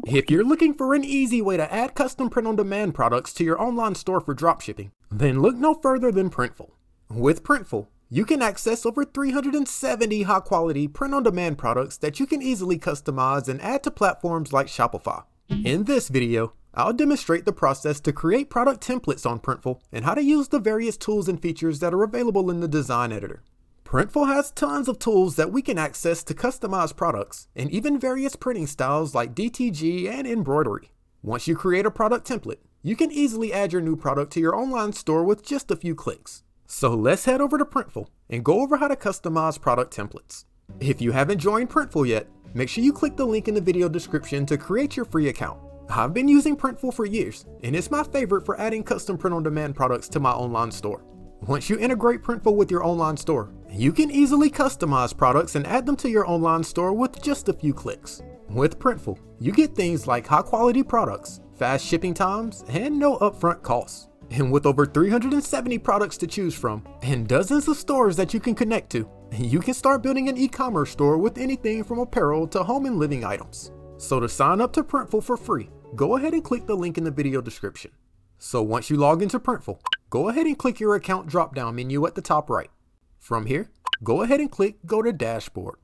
If you're looking for an easy way to add custom print-on-demand products to your online store for dropshipping, then look no further than Printful. With Printful, you can access over 370 high-quality print-on-demand products that you can easily customize and add to platforms like Shopify. In this video, I'll demonstrate the process to create product templates on Printful and how to use the various tools and features that are available in the design editor. Printful has tons of tools that we can access to customize products and even various printing styles like DTG and embroidery. Once you create a product template, you can easily add your new product to your online store with just a few clicks. So let's head over to Printful and go over how to customize product templates. If you haven't joined Printful yet, make sure you click the link in the video description to create your free account. I've been using Printful for years, and it's my favorite for adding custom print-on-demand products to my online store. Once you integrate Printful with your online store, you can easily customize products and add them to your online store with just a few clicks. With Printful, you get things like high-quality products, fast shipping times, and no upfront costs. And with over 370 products to choose from, and dozens of stores that you can connect to, you can start building an e-commerce store with anything from apparel to home and living items. So to sign up to Printful for free, go ahead and click the link in the video description. So once you log into Printful, go ahead and click your account drop-down menu at the top right. From here, go ahead and click Go to Dashboard.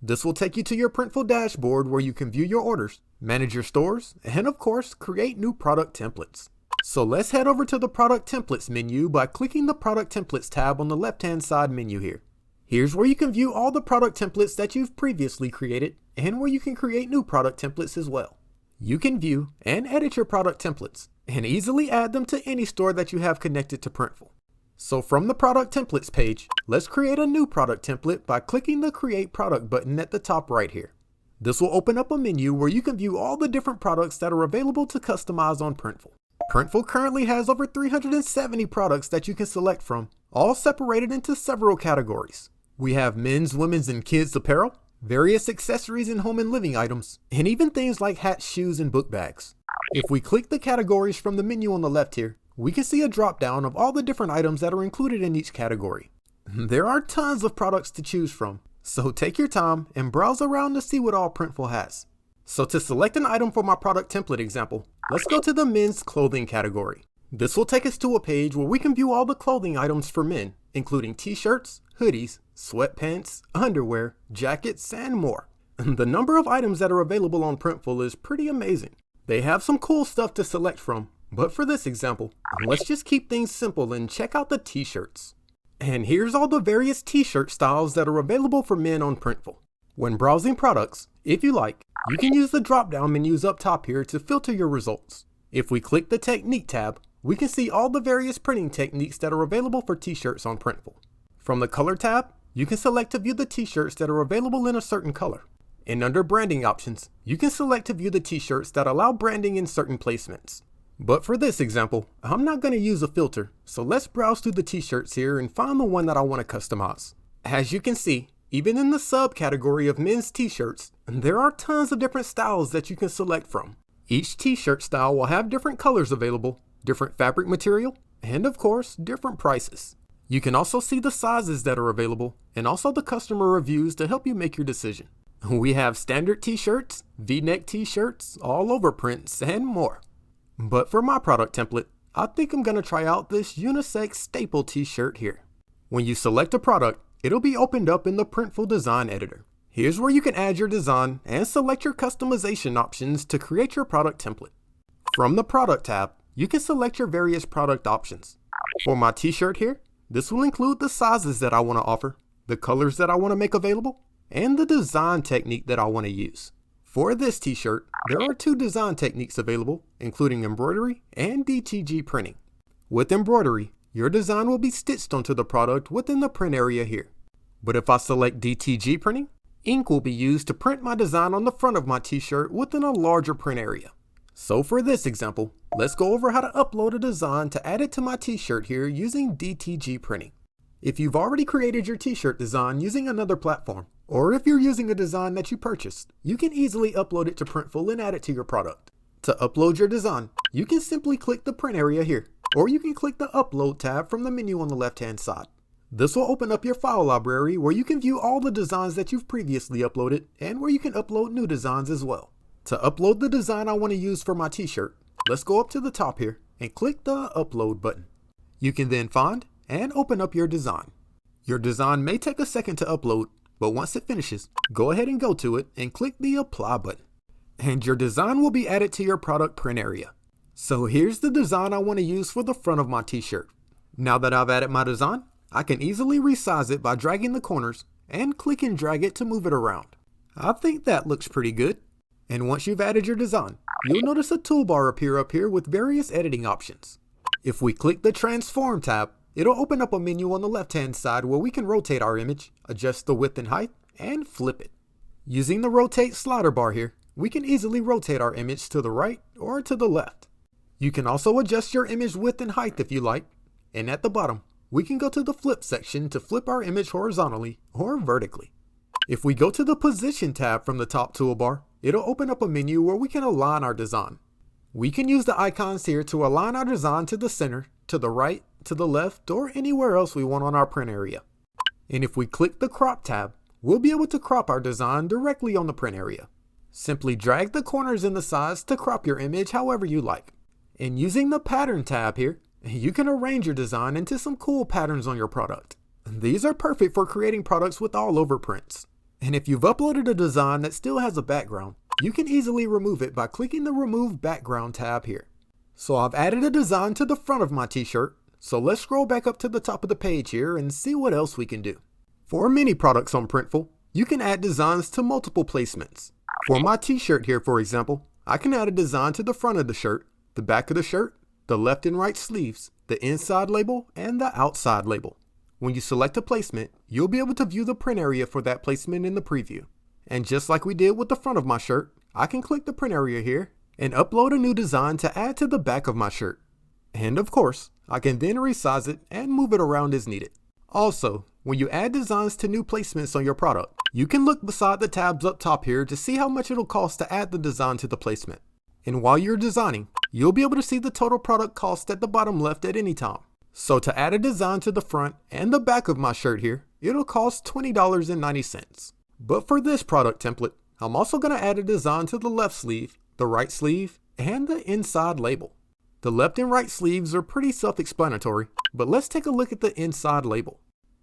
This will take you to your Printful dashboard where you can view your orders, manage your stores, and of course, create new product templates. So let's head over to the Product Templates menu by clicking the Product Templates tab on the left-hand side menu here. Here's where you can view all the product templates that you've previously created and where you can create new product templates as well. You can view and edit your product templates and easily add them to any store that you have connected to Printful. So from the Product Templates page, let's create a new product template by clicking the Create Product button at the top right here. This will open up a menu where you can view all the different products that are available to customize on Printful. Printful currently has over 370 products that you can select from, all separated into several categories. We have men's, women's, and kids apparel, various accessories and home and living items, and even things like hats, shoes, and book bags. If we click the categories from the menu on the left here, we can see a drop down of all the different items that are included in each category. There are tons of products to choose from, so take your time and browse around to see what all Printful has. So to select an item for my product template example, let's go to the men's clothing category. This will take us to a page where we can view all the clothing items for men, including t-shirts, hoodies, sweatpants, underwear, jackets, and more. The number of items that are available on Printful is pretty amazing. They have some cool stuff to select from, but for this example, let's just keep things simple and check out the t-shirts. And here's all the various t-shirt styles that are available for men on Printful. When browsing products, if you like, you can use the drop-down menus up top here to filter your results. If we click the Technique tab, we can see all the various printing techniques that are available for t-shirts on Printful. From the Color tab, you can select to view the t-shirts that are available in a certain color. And under Branding options, you can select to view the t-shirts that allow branding in certain placements. But for this example, I'm not going to use a filter, so let's browse through the t-shirts here and find the one that I want to customize. As you can see, even in the subcategory of men's t-shirts, there are tons of different styles that you can select from. Each t-shirt style will have different colors available, different fabric material, and of course, different prices. You can also see the sizes that are available and also the customer reviews to help you make your decision. We have standard t-shirts, v-neck t-shirts, all over prints, and more. But for my product template, I think I'm going to try out this unisex staple t-shirt here. When you select a product, it'll be opened up in the Printful design editor. Here's where you can add your design and select your customization options to create your product template. From the Product tab, you can select your various product options. For my t-shirt here, this will include the sizes that I want to offer, the colors that I want to make available, and the design technique that I want to use. For this t-shirt, there are 2 design techniques available, including embroidery and DTG printing. With embroidery, your design will be stitched onto the product within the print area here. But if I select DTG printing, ink will be used to print my design on the front of my t-shirt within a larger print area. So for this example, let's go over how to upload a design to add it to my t-shirt here using DTG printing. If you've already created your t-shirt design using another platform, or if you're using a design that you purchased, you can easily upload it to Printful and add it to your product. To upload your design, you can simply click the print area here, or you can click the Upload tab from the menu on the left-hand side. This will open up your file library where you can view all the designs that you've previously uploaded and where you can upload new designs as well. To upload the design I want to use for my t-shirt, let's go up to the top here and click the upload button. You can then find and open up your design. Your design may take a second to upload, but once it finishes, go ahead and go to it and click the apply button. And your design will be added to your product print area. So here's the design I want to use for the front of my t-shirt. Now that I've added my design, I can easily resize it by dragging the corners and click and drag it to move it around. I think that looks pretty good. And once you've added your design, you'll notice a toolbar appear up here with various editing options. If we click the Transform tab, it'll open up a menu on the left-hand side where we can rotate our image, adjust the width and height, and flip it. Using the Rotate slider bar here, we can easily rotate our image to the right or to the left. You can also adjust your image width and height if you like. And at the bottom, we can go to the Flip section to flip our image horizontally or vertically. If we go to the Position tab from the top toolbar, it'll open up a menu where we can align our design. We can use the icons here to align our design to the center, to the right, to the left, or anywhere else we want on our print area. And if we click the Crop tab, we'll be able to crop our design directly on the print area. Simply drag the corners in the size to crop your image however you like. And using the Pattern tab here, you can arrange your design into some cool patterns on your product. These are perfect for creating products with all over prints. And if you've uploaded a design that still has a background, you can easily remove it by clicking the Remove Background tab here. So I've added a design to the front of my t-shirt, so let's scroll back up to the top of the page here and see what else we can do. For many products on Printful, you can add designs to multiple placements. For my t-shirt here, for example, I can add a design to the front of the shirt, the back of the shirt, the left and right sleeves, the inside label, and the outside label. When you select a placement, you'll be able to view the print area for that placement in the preview. And just like we did with the front of my shirt, I can click the print area here and upload a new design to add to the back of my shirt. And of course, I can then resize it and move it around as needed. Also, when you add designs to new placements on your product, you can look beside the tabs up top here to see how much it'll cost to add the design to the placement. And while you're designing, you'll be able to see the total product cost at the bottom left at any time. So to add a design to the front and the back of my shirt here, it'll cost $20.90. But for this product template, I'm also going to add a design to the left sleeve, the right sleeve, and the inside label. The left and right sleeves are pretty self-explanatory, but let's take a look at the inside label.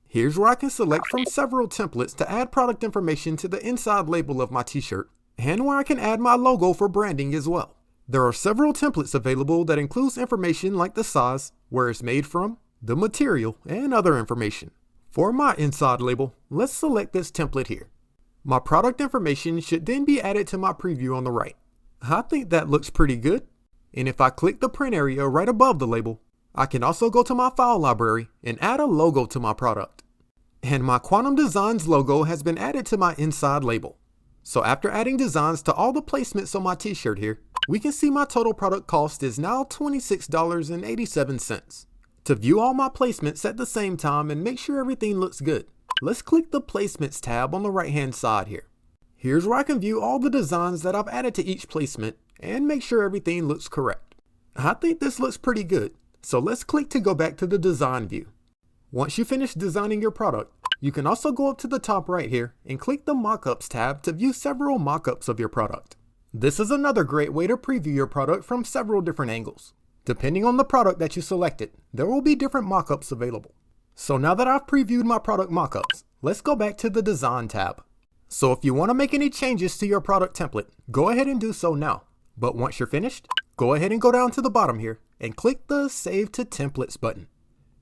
Here's where I can select from several templates to add product information to the inside label of my t-shirt, and where I can add my logo for branding as well. There are several templates available that includes information like the size, where it's made from, the material, and other information. For my inside label, let's select this template here. My product information should then be added to my preview on the right. I think that looks pretty good. And if I click the print area right above the label, I can also go to my file library and add a logo to my product. And my Quantum Designs logo has been added to my inside label. So after adding designs to all the placements on my t-shirt here, we can see my total product cost is now $26.87. To view all my placements at the same time and make sure everything looks good, let's click the Placements tab on the right hand side here. Here's where I can view all the designs that I've added to each placement and make sure everything looks correct. I think this looks pretty good, so let's click to go back to the design view. Once you finish designing your product, you can also go up to the top right here and click the Mockups tab to view several mockups of your product. This is another great way to preview your product from several different angles. Depending on the product that you selected, there will be different mockups available. So now that I've previewed my product mockups, let's go back to the Design tab. So if you want to make any changes to your product template, go ahead and do so now. But once you're finished, go ahead and go down to the bottom here and click the Save to Templates button.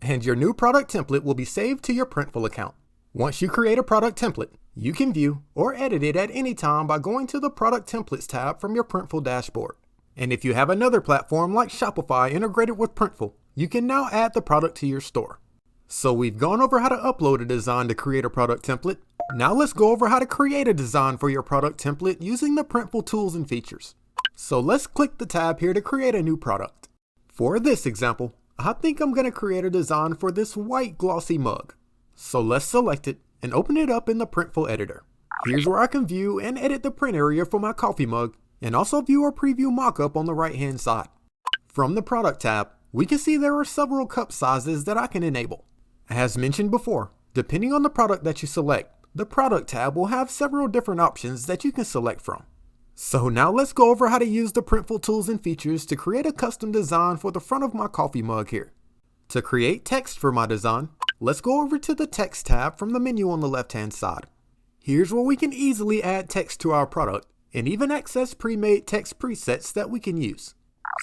And your new product template will be saved to your Printful account. Once you create a product template, you can view or edit it at any time by going to the Product Templates tab from your Printful dashboard. And if you have another platform like Shopify integrated with Printful, you can now add the product to your store. So we've gone over how to upload a design to create a product template. Now let's go over how to create a design for your product template using the Printful tools and features. So let's click the tab here to create a new product. For this example, I think I'm going to create a design for this white glossy mug. So let's select it and open it up in the Printful editor. Here's where I can view and edit the print area for my coffee mug and also view or preview mockup on the right hand side. From the product tab, we can see there are several cup sizes that I can enable. As mentioned before, depending on the product that you select, the product tab will have several different options that you can select from. So now let's go over how to use the Printful tools and features to create a custom design for the front of my coffee mug here. To create text for my design, let's go over to the text tab from the menu on the left-hand side. Here's where we can easily add text to our product and even access pre-made text presets that we can use.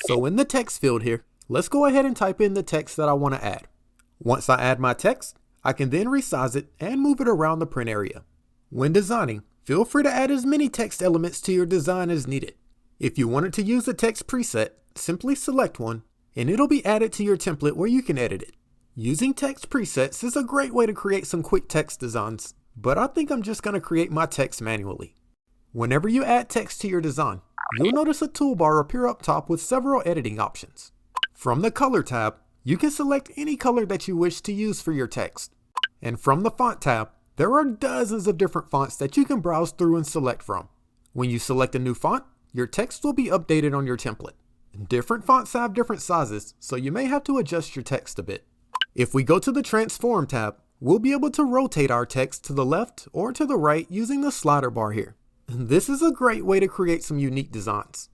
So in the text field here, let's go ahead and type in the text that I want to add. Once I add my text, I can then resize it and move it around the print area. When designing, feel free to add as many text elements to your design as needed. If you wanted to use a text preset, simply select one and it'll be added to your template where you can edit it. Using text presets is a great way to create some quick text designs, but I think I'm just going to create my text manually. Whenever you add text to your design, you'll notice a toolbar appear up top with several editing options. From the Color tab, you can select any color that you wish to use for your text. And from the Font tab, there are dozens of different fonts that you can browse through and select from. When you select a new font, your text will be updated on your template. Different fonts have different sizes, so you may have to adjust your text a bit. If we go to the Transform tab, we'll be able to rotate our text to the left or to the right using the slider bar here. This is a great way to create some unique designs.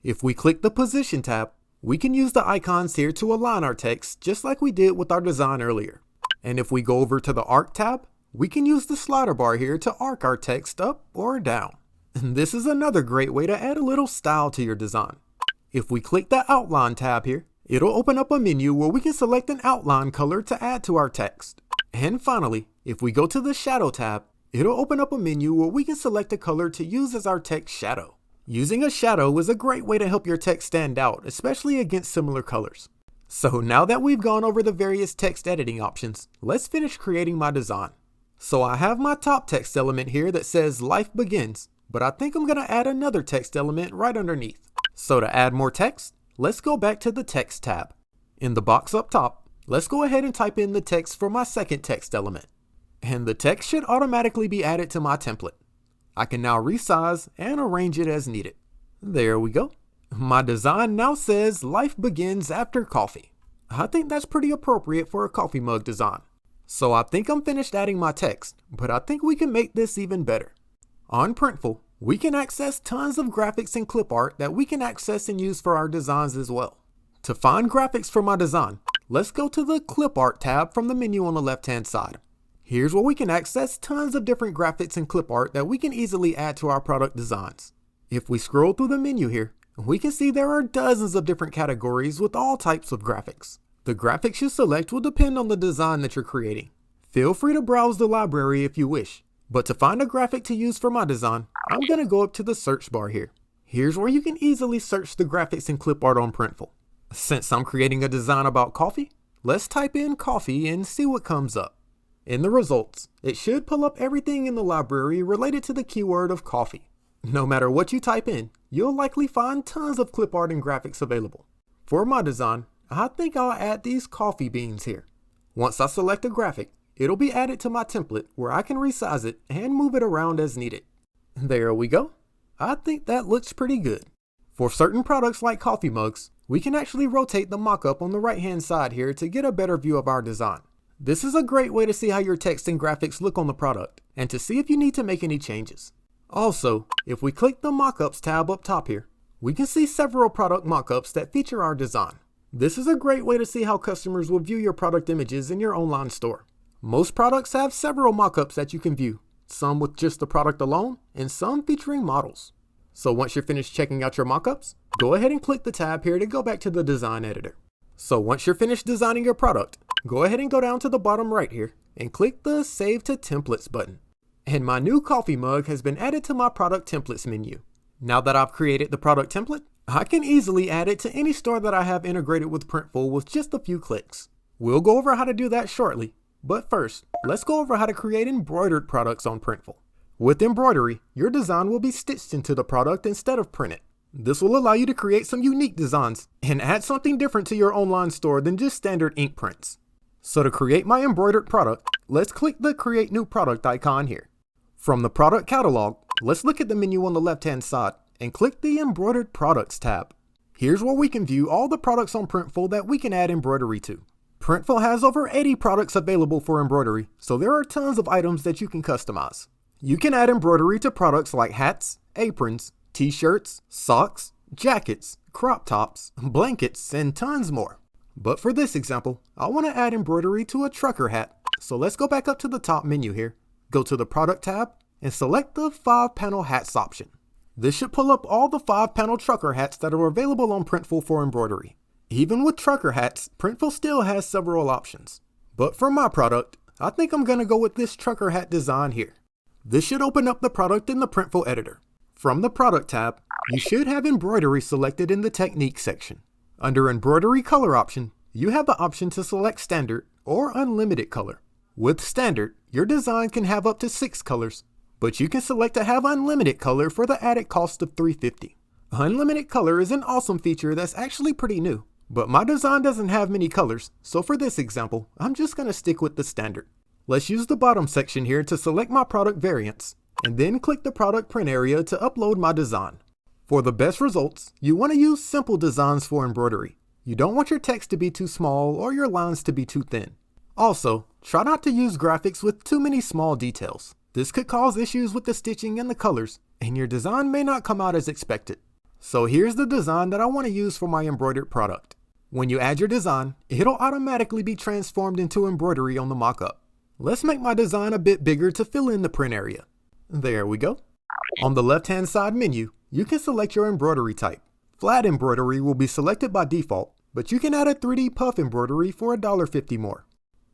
If we click the Position tab, we can use the icons here to align our text just like we did with our design earlier. And if we go over to the Arc tab, we can use the slider bar here to arc our text up or down. And this is another great way to add a little style to your design. If we click the Outline tab here, it'll open up a menu where we can select an outline color to add to our text. And finally, if we go to the Shadow tab, it'll open up a menu where we can select a color to use as our text shadow. Using a shadow is a great way to help your text stand out, especially against similar colors. So now that we've gone over the various text editing options, let's finish creating my design. So I have my top text element here that says Life Begins, but I think I'm going to add another text element right underneath. So to add more text, let's go back to the Text tab. In the box up top, let's go ahead and type in the text for my second text element. And the text should automatically be added to my template. I can now resize and arrange it as needed. There we go. My design now says Life Begins After Coffee. I think that's pretty appropriate for a coffee mug design. So I think I'm finished adding my text, but I think we can make this even better. On Printful, we can access tons of graphics and clip art that we can access and use for our designs as well. To find graphics for my design, let's go to the Clip Art tab from the menu on the left-hand side. Here's where we can access tons of different graphics and clip art that we can easily add to our product designs. If we scroll through the menu here, we can see there are dozens of different categories with all types of graphics. The graphics you select will depend on the design that you're creating. Feel free to browse the library if you wish, but to find a graphic to use for my design, I'm going to go up to the search bar here. Here's where you can easily search the graphics and clip art on Printful. Since I'm creating a design about coffee, let's type in coffee and see what comes up. In the results, it should pull up everything in the library related to the keyword of coffee. No matter what you type in, you'll likely find tons of clip art and graphics available. For my design, I think I'll add these coffee beans here. Once I select a graphic, it'll be added to my template where I can resize it and move it around as needed. There we go. I think that looks pretty good. For certain products like coffee mugs, we can actually rotate the mock-up on the right-hand side here to get a better view of our design. This is a great way to see how your text and graphics look on the product and to see if you need to make any changes. Also, if we click the Mockups tab up top here, we can see several product mockups that feature our design. This is a great way to see how customers will view your product images in your online store. Most products have several mockups that you can view, some with just the product alone and some featuring models. So once you're finished checking out your mockups, go ahead and click the tab here to go back to the design editor. So once you're finished designing your product, go ahead and go down to the bottom right here and click the Save to Templates button. And my new coffee mug has been added to my product templates menu. Now that I've created the product template, I can easily add it to any store that I have integrated with Printful with just a few clicks. We'll go over how to do that shortly, but first, let's go over how to create embroidered products on Printful. With embroidery, your design will be stitched into the product instead of printed. This will allow you to create some unique designs and add something different to your online store than just standard ink prints. So to create my embroidered product, let's click the Create New Product icon here. From the product catalog, let's look at the menu on the left-hand side and click the Embroidered Products tab. Here's where we can view all the products on Printful that we can add embroidery to. Printful has over 80 products available for embroidery, so there are tons of items that you can customize. You can add embroidery to products like hats, aprons, t-shirts, socks, jackets, crop tops, blankets, and tons more. But for this example, I want to add embroidery to a trucker hat. So let's go back up to the top menu here, go to the product tab, and select the 5-panel hats option. This should pull up all the 5-panel trucker hats that are available on Printful for embroidery. Even with trucker hats, Printful still has several options. But for my product, I think I'm going to go with this trucker hat design here. This should open up the product in the Printful editor. From the product tab, you should have embroidery selected in the technique section. Under embroidery color option, you have the option to select standard or unlimited color. With standard, your design can have up to 6 colors, but you can select to have unlimited color for the added cost of $350. Unlimited color is an awesome feature that's actually pretty new, but my design doesn't have many colors, so for this example, I'm just going to stick with the standard. Let's use the bottom section here to select my product variants, and then click the product print area to upload my design. For the best results, you want to use simple designs for embroidery. You don't want your text to be too small or your lines to be too thin. Also, try not to use graphics with too many small details. This could cause issues with the stitching and the colors, and your design may not come out as expected. So here's the design that I want to use for my embroidered product. When you add your design, it'll automatically be transformed into embroidery on the mockup. Let's make my design a bit bigger to fill in the print area. There we go. On the left-hand side menu, you can select your embroidery type. Flat embroidery will be selected by default, but you can add a 3D puff embroidery for $1.50 more.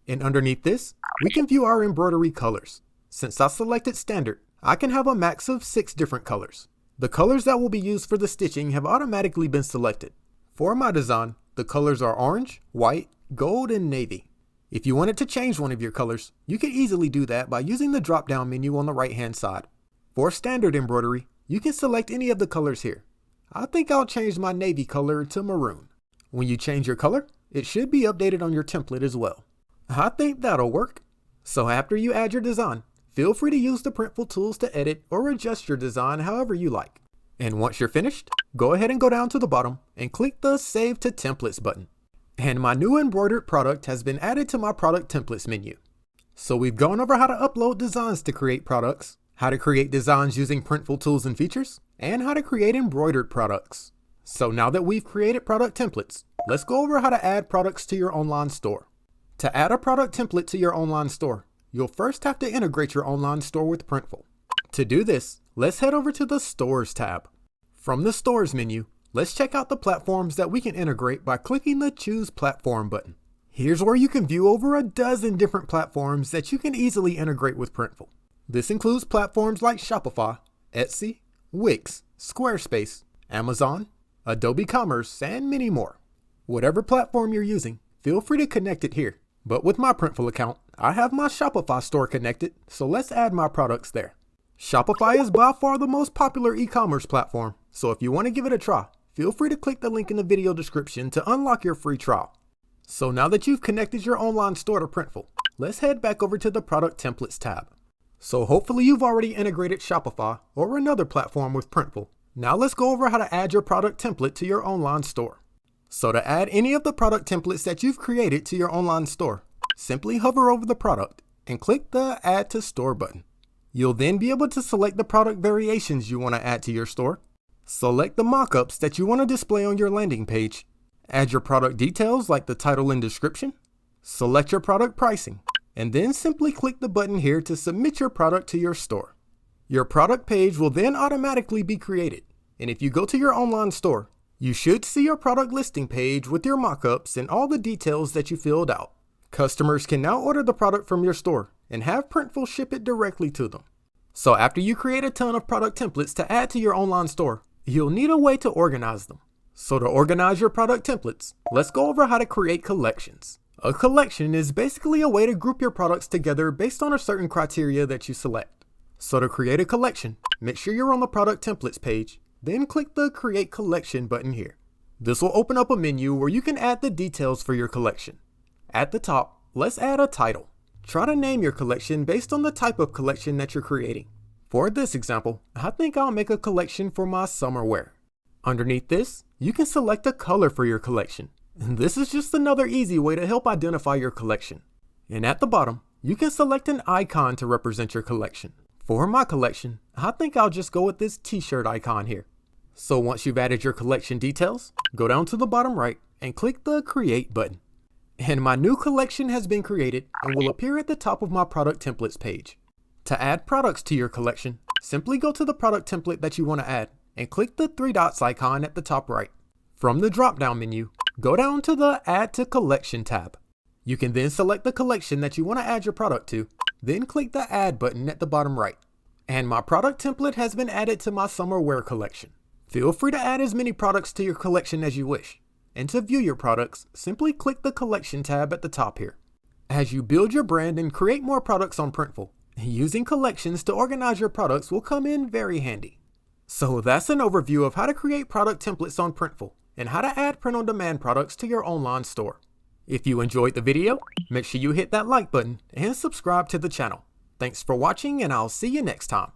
And underneath this, we can view our embroidery colors. Since I selected standard, I can have a max of 6 different colors. The colors that will be used for the stitching have automatically been selected. For my design, the colors are orange, white, gold, and navy. If you wanted to change one of your colors, you can easily do that by using the drop-down menu on the right-hand side. For standard embroidery, you can select any of the colors here. I think I'll change my navy color to maroon. When you change your color, it should be updated on your template as well. I think that'll work. So after you add your design, feel free to use the Printful tools to edit or adjust your design however you like. And once you're finished, go ahead and go down to the bottom and click the Save to Templates button. And my new embroidered product has been added to my product templates menu. So we've gone over how to upload designs to create products, how to create designs using Printful tools and features, and how to create embroidered products. So now that we've created product templates, let's go over how to add products to your online store. To add a product template to your online store, you'll first have to integrate your online store with Printful. To do this, let's head over to the Stores tab. From the Stores menu, let's check out the platforms that we can integrate by clicking the Choose Platform button. Here's where you can view over a dozen different platforms that you can easily integrate with Printful. This includes platforms like Shopify, Etsy, Wix, Squarespace, Amazon, Adobe Commerce, and many more. Whatever platform you're using, feel free to connect it here. But with my Printful account, I have my Shopify store connected, so let's add my products there. Shopify is by far the most popular e-commerce platform, so if you want to give it a try, feel free to click the link in the video description to unlock your free trial. So now that you've connected your online store to Printful, let's head back over to the Product Templates tab. So hopefully you've already integrated Shopify or another platform with Printful. Now let's go over how to add your product template to your online store. So to add any of the product templates that you've created to your online store, simply hover over the product and click the Add to Store button. You'll then be able to select the product variations you want to add to your store. Select the mockups that you want to display on your landing page. Add your product details like the title and description. Select your product pricing, and then simply click the button here to submit your product to your store. Your product page will then automatically be created, and if you go to your online store, you should see your product listing page with your mockups and all the details that you filled out. Customers can now order the product from your store and have Printful ship it directly to them. So after you create a ton of product templates to add to your online store, you'll need a way to organize them. So to organize your product templates, let's go over how to create collections. A collection is basically a way to group your products together based on a certain criteria that you select. So to create a collection, make sure you're on the product templates page, then click the Create Collection button here. This will open up a menu where you can add the details for your collection. At the top, let's add a title. Try to name your collection based on the type of collection that you're creating. For this example, I think I'll make a collection for my summer wear. Underneath this, you can select a color for your collection. And this is just another easy way to help identify your collection. And at the bottom, you can select an icon to represent your collection. For my collection, I think I'll just go with this t-shirt icon here. So once you've added your collection details, go down to the bottom right and click the Create button. And my new collection has been created and will appear at the top of my product templates page. To add products to your collection, simply go to the product template that you want to add and click the three dots icon at the top right. From the drop-down menu, go down to the Add to Collection tab. You can then select the collection that you want to add your product to, then click the Add button at the bottom right. And my product template has been added to my summer wear collection. Feel free to add as many products to your collection as you wish. And to view your products, simply click the Collection tab at the top here. As you build your brand and create more products on Printful, using collections to organize your products will come in very handy. So that's an overview of how to create product templates on Printful and how to add print-on-demand products to your online store. If you enjoyed the video, make sure you hit that like button and subscribe to the channel. Thanks for watching, and I'll see you next time.